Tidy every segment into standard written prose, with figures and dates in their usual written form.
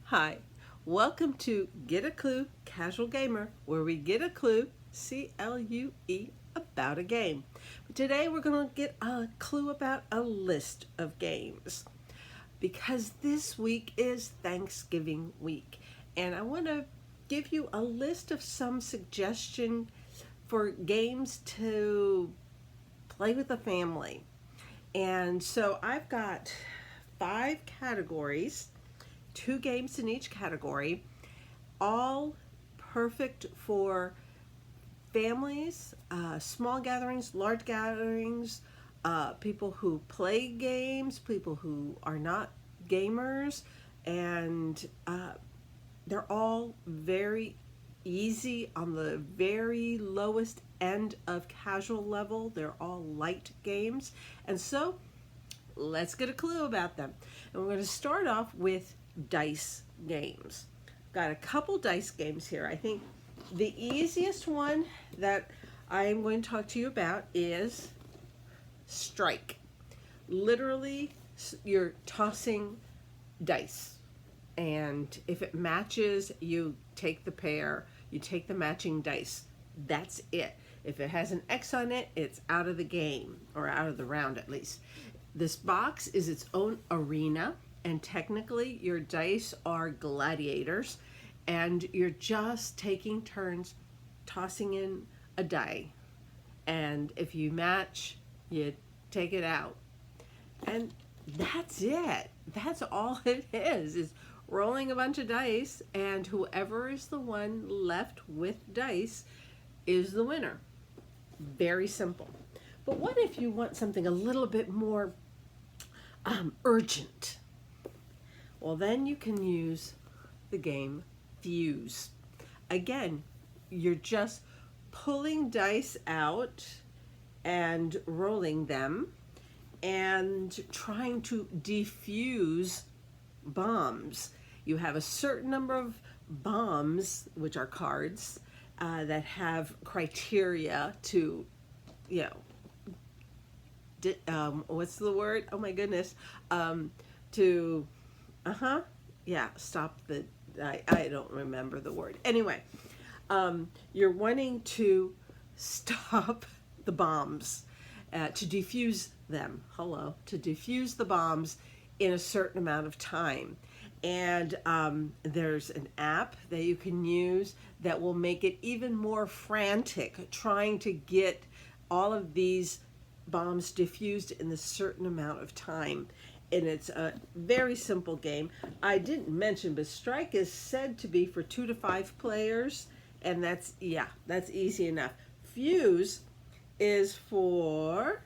Hi, welcome to Get a Clue Casual Gamer, where we get a clue, CLUE, about a game. Today we're going to get a clue about a list of games because this week is Thanksgiving week, and I want to give you a list of some suggestion for games to play with the family. And so I've got 5 categories, 2 games in each category, all perfect for families, small gatherings, large gatherings, people who play games, people who are not gamers, and they're all very easy on the very lowest end of casual level. They're all light games. And so let's get a clue about them. And we're going to start off with dice games. Got a couple dice games here. I think the easiest one that I am going to talk to you about is Strike. Literally, you're tossing dice, and if it matches, you take the pair, you take the matching dice. That's it. If it has an X on it, it's out of the game, or out of the round at least. This box is its own arena, and technically your dice are gladiators, and you're just taking turns tossing in a die. And if you match, you take it out. And that's it. That's all it is rolling a bunch of dice, and whoever is the one left with dice is the winner. Very simple. But what if you want something a little bit more urgent? Well, then you can use the game Fuse. Again, you're just pulling dice out and rolling them and trying to defuse bombs. You have a certain number of bombs, which are cards, that have criteria to, you know, what's the word? Oh my goodness. To, yeah, stop the, I don't remember the word. Anyway, you're wanting to stop the bombs, to defuse them. Hello, to defuse the bombs in a certain amount of time. And there's an app that you can use that will make it even more frantic, trying to get all of these bombs diffused in a certain amount of time. And it's a very simple game. I didn't mention, but Strike is said to be for 2 to 5 players, and that's easy enough. Fuse is for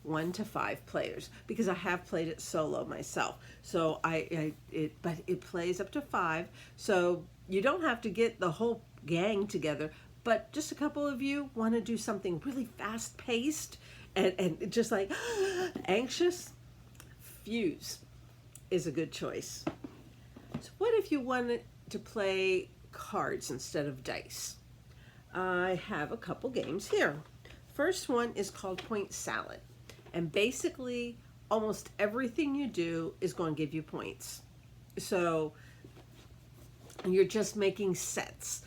1 to 5 players, because I have played it solo myself. So but it plays up to 5. So you don't have to get the whole gang together, but just a couple of you want to do something really fast paced and just like anxious. Fuse is a good choice. So what if you wanted to play cards instead of dice? I have a couple games here. First one is called Point Salad. And basically, almost everything you do is going to give you points. So you're just making sets,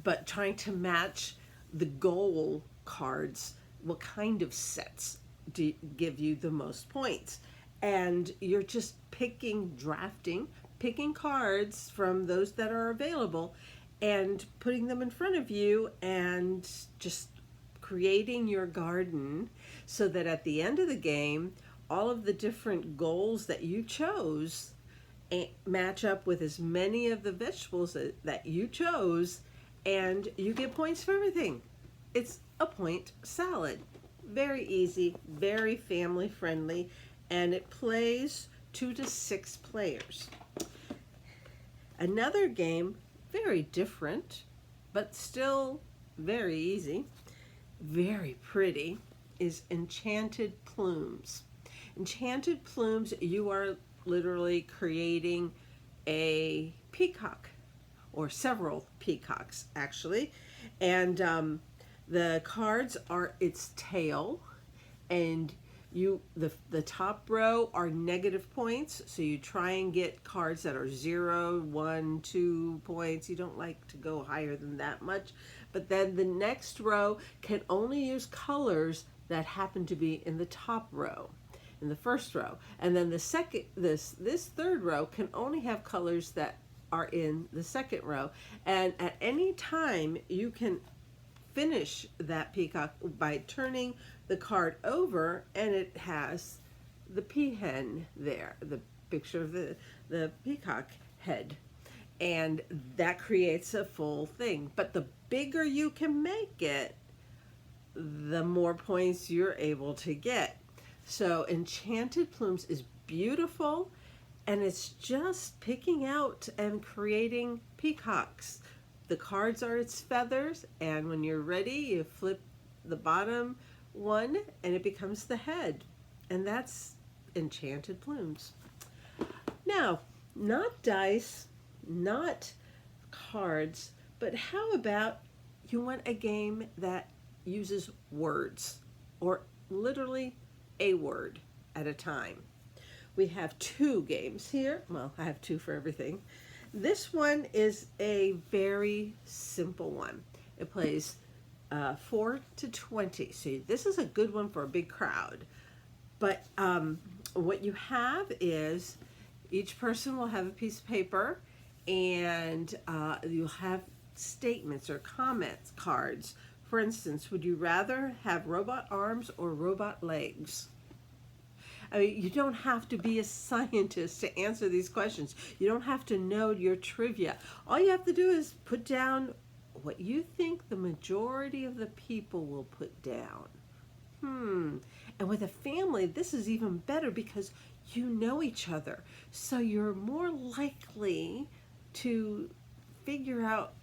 but trying to match the goal cards. What kind of sets do give you the most points? And you're just picking cards from those that are available and putting them in front of you and just creating your garden so that at the end of the game, all of the different goals that you chose match up with as many of the vegetables that you chose, and you get points for everything. It's a point salad. Very easy, very family friendly, and it plays 2 to 6 players. Another game, very different, but still very easy, very pretty, is Enchanted Plumes. Enchanted Plumes, you are literally creating a peacock, or several peacocks actually, and the cards are its tail, and The top row are negative points, so you try and get cards that are 0, 1, 2 points. You don't like to go higher than that much. But then the next row can only use colors that happen to be in the top row, in the first row. And then this third row can only have colors that are in the second row. And at any time you can finish that peacock by turning the card over, and it has the peahen there, the picture of the peacock head, and that creates a full thing. But the bigger you can make it, the more points you're able to get. So Enchanted Plumes is beautiful, and it's just picking out and creating peacocks. The cards are its feathers, and when you're ready, you flip the bottom one and it becomes the head. And that's Enchanted Plumes. Now, not dice, not cards, but how about you want a game that uses words, or literally a word at a time. We have 2 games here. Well, I have 2 for everything. This one is a very simple one. It plays 4 to 20. So this is a good one for a big crowd. But what you have is each person will have a piece of paper, and you'll have statements or comments cards. For instance, would you rather have robot arms or robot legs? I mean, you don't have to be a scientist to answer these questions. You don't have to know your trivia. All you have to do is put down what you think the majority of the people will put down. And with a family, this is even better because you know each other. So you're more likely to figure out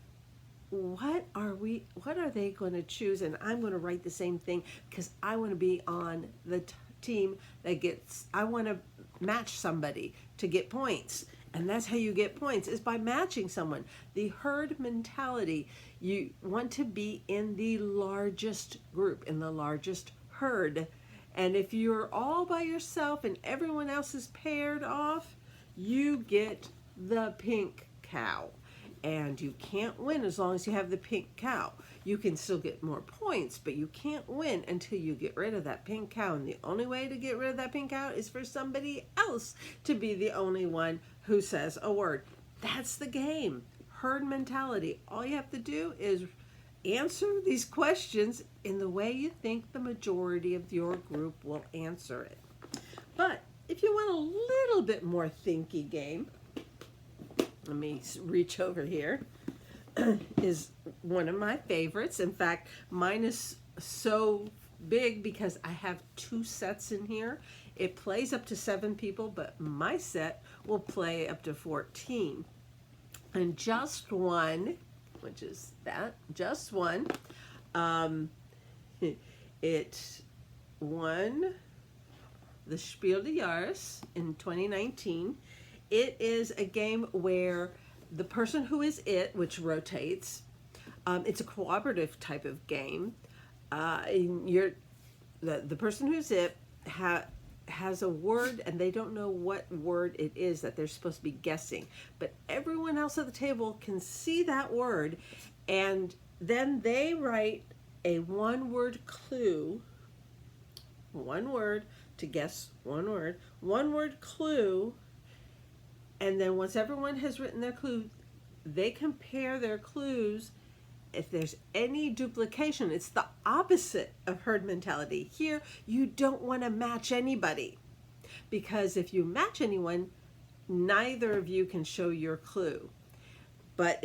what are they going to choose, and I'm going to write the same thing because I want to be on the team that gets, I want to match somebody to get points. And that's how you get points, is by matching someone. The herd mentality, you want to be in the largest group, in the largest herd. And if you're all by yourself and everyone else is paired off, you get the pink cow. And you can't win as long as you have the pink cow. You can still get more points, but you can't win until you get rid of that pink cow. And the only way to get rid of that pink cow is for somebody else to be the only one who says a word. That's the game. Herd mentality. All you have to do is answer these questions in the way you think the majority of your group will answer it. But if you want a little bit more thinky game, let me reach over here, is one of my favorites. In fact, mine is so big because I have 2 sets in here. It plays up to 7 people, but my set will play up to 14. And Just One, which is that, Just One, it won the Spiel des Jahres in 2019. It is a game where the person who is it, which rotates, it's a cooperative type of game. The person who's it has a word, and they don't know what word it is that they're supposed to be guessing. But everyone else at the table can see that word, and then they write a one-word clue, one word to guess one word clue. And then once everyone has written their clue, they compare their clues. If there's any duplication, it's the opposite of herd mentality. Here, you don't want to match anybody, because if you match anyone, neither of you can show your clue. But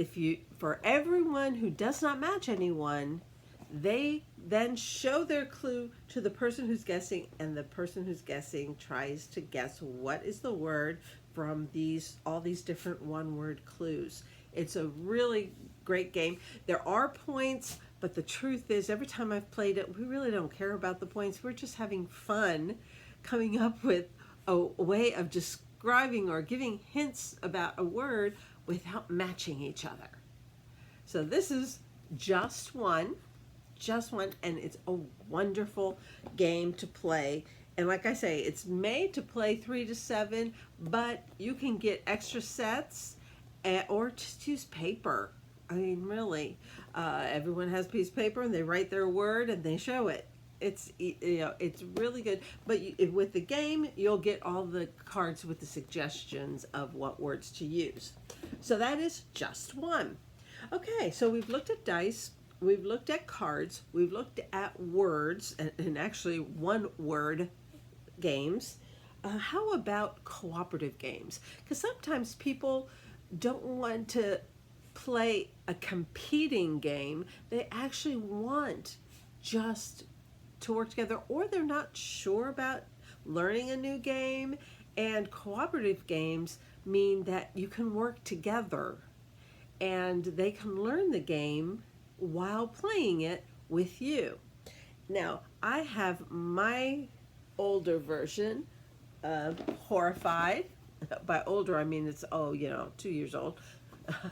for everyone who does not match anyone, they then show their clue to the person who's guessing, and the person who's guessing tries to guess what is the word from all these different one-word clues. It's a really great game. There are points, but the truth is, every time I've played it, we really don't care about the points. We're just having fun coming up with a way of describing or giving hints about a word without matching each other. So this is Just One, and it's a wonderful game to play. And like I say, it's made to play 3 to 7, but you can get extra sets, or just use paper. I mean, really, everyone has a piece of paper and they write their word and they show it. It's really good. But with the game, you'll get all the cards with the suggestions of what words to use. So that is just one. Okay, so we've looked at dice, we've looked at cards, we've looked at words, and actually one word games. How about cooperative games? Because sometimes people don't want to play a competing game. They actually want just to work together, or they're not sure about learning a new game. And cooperative games mean that you can work together and they can learn the game while playing it with you. Now, I have my older version of Horrified. By older, I mean it's 2 years old.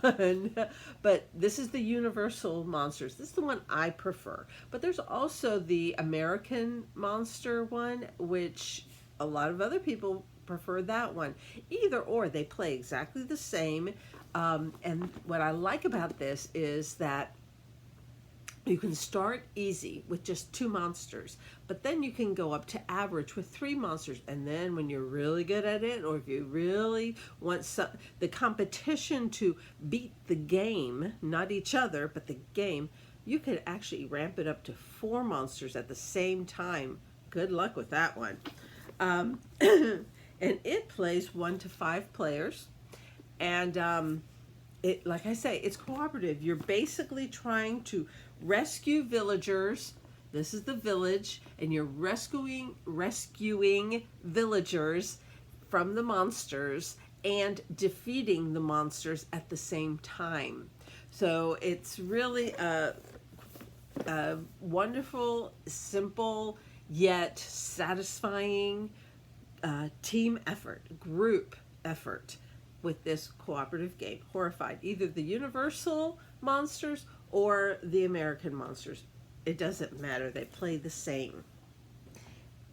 But this is the Universal Monsters. This is the one I prefer. But there's also the American Monster one, which a lot of other people prefer that one. Either or, they play exactly the same. And what I like about this is that you can start easy with just 2 monsters, but then you can go up to average with 3 monsters. And then when you're really good at it, or if you really want the competition to beat the game, not each other, but the game, you could actually ramp it up to 4 monsters at the same time. Good luck with that one. And it plays 1 to 5 players. And like I say, it's cooperative. You're basically trying to rescue villagers. This is the village, and you're rescuing villagers from the monsters and defeating the monsters at the same time. So it's really a wonderful, simple, yet satisfying team effort, group effort with this cooperative game, Horrified. Either the Universal Monsters or the American Monsters. It doesn't matter. They play the same.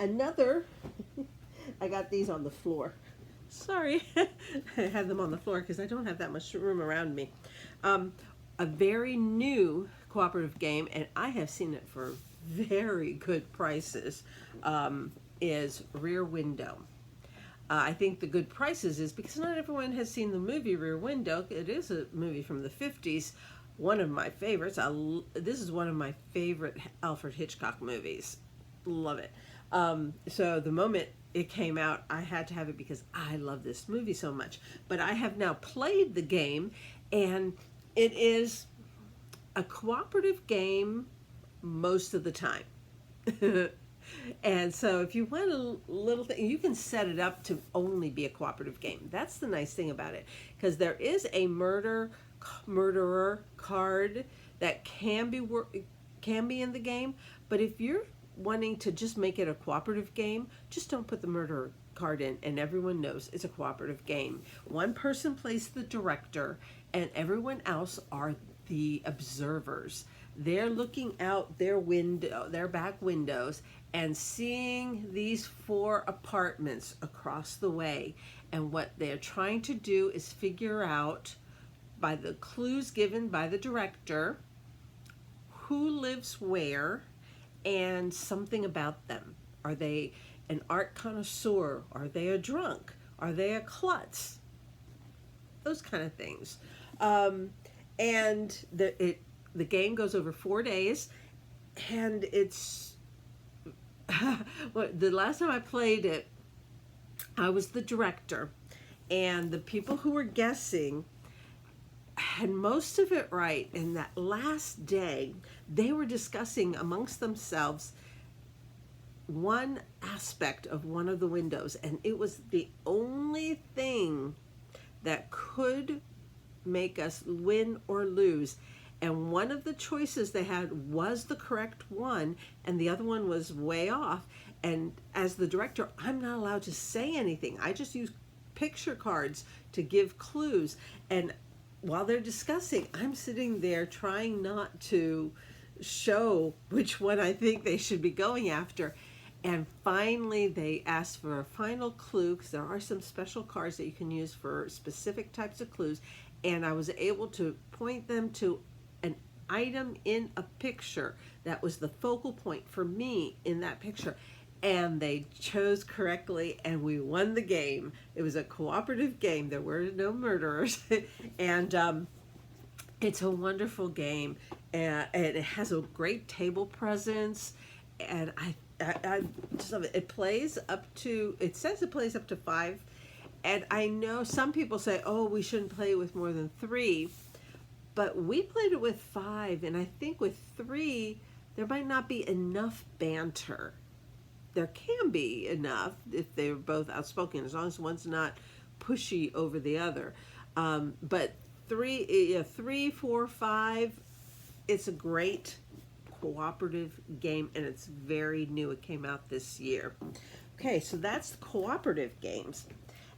Another, I got these on the floor. Sorry, I had them on the floor because I don't have that much room around me. A very new cooperative game, and I have seen it for very good prices, is Rear Window. I think the good prices is because not everyone has seen the movie Rear Window. It is a movie from the 50s. One of my favorites. This is one of my favorite Alfred Hitchcock movies. Love it. So the moment it came out, I had to have it because I love this movie so much. But I have now played the game, and it is a cooperative game most of the time. And so if you want a little thing, you can set it up to only be a cooperative game. That's the nice thing about it, because there is a murderer card that can be in the game. But if you're wanting to just make it a cooperative game, just don't put the murderer card in, and everyone knows it's a cooperative game. One person plays the director, and everyone else are the observers. They're looking out their back windows, and seeing these 4 apartments across the way. And what they're trying to do is figure out, by the clues given by the director, who lives where and something about them. Are they an art connoisseur? Are they a drunk? Are they a klutz? Those kind of things. And the game goes over 4 days, and it's the last time I played it, I was the director, and the people who were guessing had most of it right. And that last day, they were discussing amongst themselves one aspect of one of the windows, and it was the only thing that could make us win or lose. And one of the choices they had was the correct one, and the other one was way off. And as the director, I'm not allowed to say anything. I just use picture cards to give clues. And while they're discussing, I'm sitting there trying not to show which one I think they should be going after. And finally, they asked for a final clue because there are some special cards that you can use for specific types of clues. And I was able to point them to an item in a picture that was the focal point for me in that picture. And they chose correctly, and we won the game. It was a cooperative game. There were no murderers. And it's a wonderful game. And it has a great table presence. And I just love it. It plays up to, it says it plays up to 5. And I know some people say, oh, we shouldn't play with more than 3. But we played it with 5. And I think with 3, there might not be enough banter. There can be enough if they're both outspoken, as long as one's not pushy over the other. But 3, 4, 5, it's a great cooperative game, and it's very new. It came out this year. Okay, so that's cooperative games.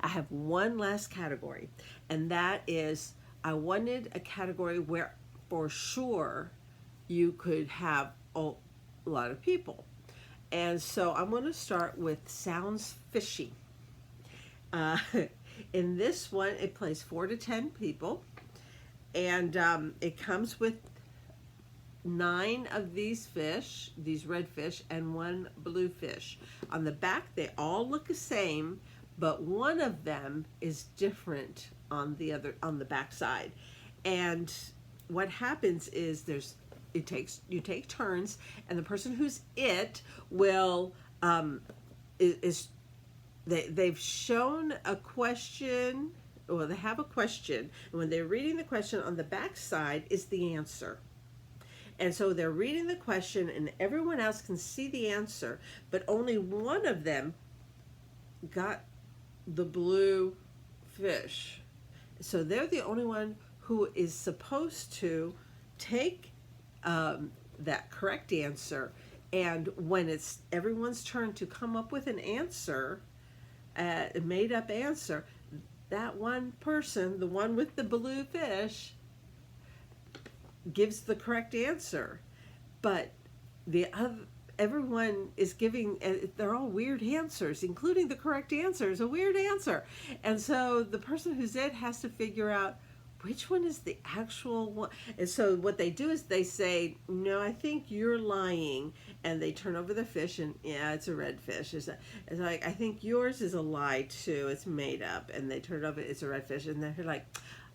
I have one last category, and that is I wanted a category where for sure you could have a lot of people. And so I'm going to start with Sounds Fishy. In this one, it plays 4 to 10 people, and it comes with 9 of these fish, these red fish, and 1 blue fish. On the back, they all look the same, but one of them is different on the back side. And what happens is you take turns, and the person who's it will they've shown a question, or they have a question, and when they're reading the question, on the back side is the answer. And so they're reading the question, and everyone else can see the answer, but only one of them got the blue fish. So they're the only one who is supposed to take that correct answer. And when it's everyone's turn to come up with an answer, a made-up answer, that one person, the one with the blue fish, gives the correct answer. But everyone is giving, they're all weird answers, including the correct answer is a weird answer. And so the person who's it has to figure out which one is the actual one. And so what they do is they say, no, I think you're lying. And they turn over the fish, and yeah, it's a red fish. It's like, I think yours is a lie too. It's made up. And they turn it over, it's a red fish. And they're like,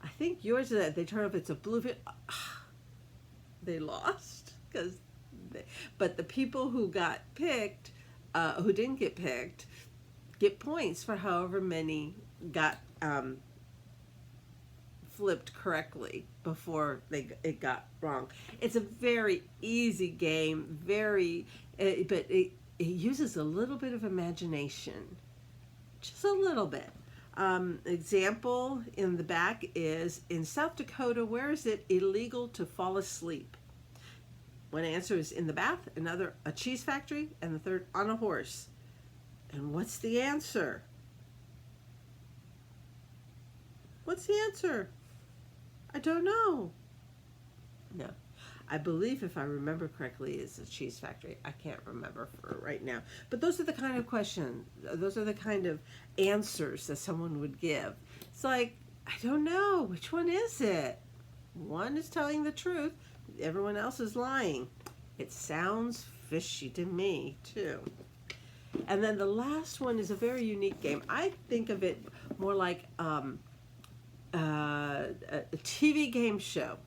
I think yours is, they turn over, it's a blue fish. They lost. But the people who got picked, who didn't get picked, get points for however many got flipped correctly before it got wrong. It's a very easy game, but it uses a little bit of imagination, just a little bit. Example in the back is, in South Dakota, where is it illegal to fall asleep? One answer is in the bath, another a cheese factory, and the third on a horse. And what's the answer? What's the answer? I don't know. No. I believe, if I remember correctly, it's a cheese factory. I can't remember for right now. But those are the kind of questions, those are the kind of answers that someone would give. It's like, I don't know. Which one is it? One is telling the truth. Everyone else is lying. It sounds fishy to me, too. And then the last one is a very unique game. I think of it more like a TV game show.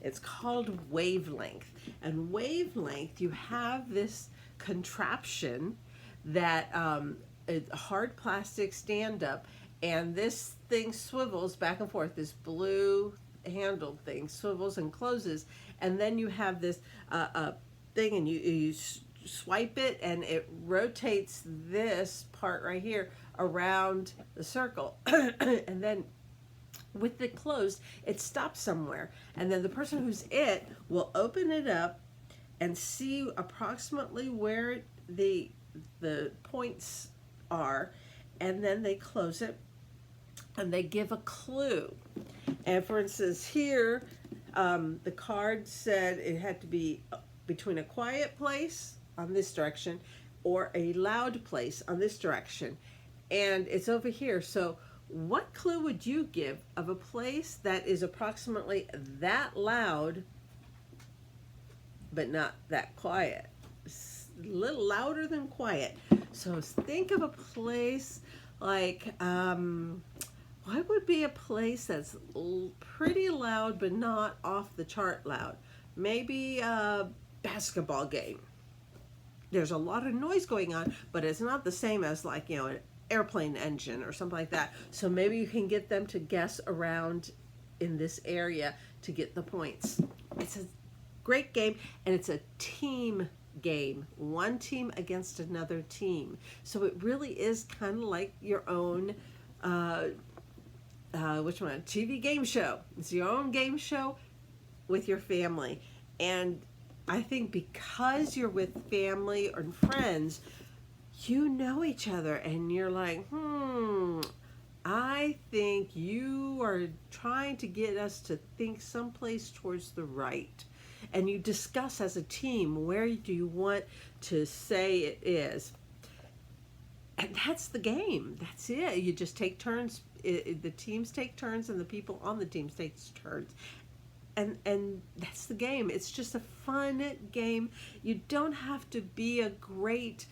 It's called Wavelength. And Wavelength, you have this contraption that a hard plastic stand-up, and this thing swivels back and forth. This blue handled thing swivels and closes, and then you have this thing, and you swipe it, and it rotates this part right here around the circle. And then with it closed, it stops somewhere, and then the person who's it will open it up and see approximately where the points are, and then they close it and they give a clue. And for instance, here the card said it had to be between a quiet place on this direction or a loud place on this direction, and it's over here. So what clue would you give of a place that is approximately that loud but not that quiet? A little louder than quiet. So think of a place like, what would be a place that's pretty loud but not off the chart loud? Maybe a basketball game. There's a lot of noise going on, but it's not the same as, like, you know, an airplane engine or something like that. So maybe you can get them to guess around in this area to get the points. It's a great game, and it's a team game. One team against another team. So it really is kind of like your own TV game show. It's your own game show with your family. And I think because you're with family or friends, you know each other, and you're like, I think you are trying to get us to think someplace towards the right. And you discuss as a team, where do you want to say it is? And that's the game. That's it. You just take turns. The teams take turns, and the people on the teams take turns. And that's the game. It's just a fun game. You don't have to be a great,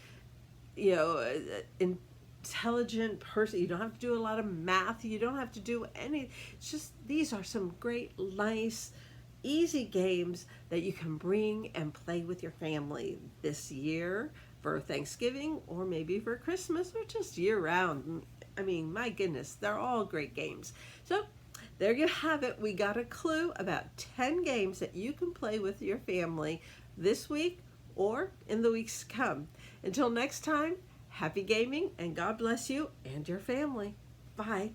intelligent person. You don't have to do a lot of math. You don't have to do any. It's just, these are some great, nice, easy games that you can bring and play with your family this year for Thanksgiving, or maybe for Christmas, or just year round. I mean, my goodness, they're all great games. So there you have it. We got a clue about 10 games that you can play with your family this week or in the weeks to come. Until next time, happy gaming, and God bless you and your family. Bye.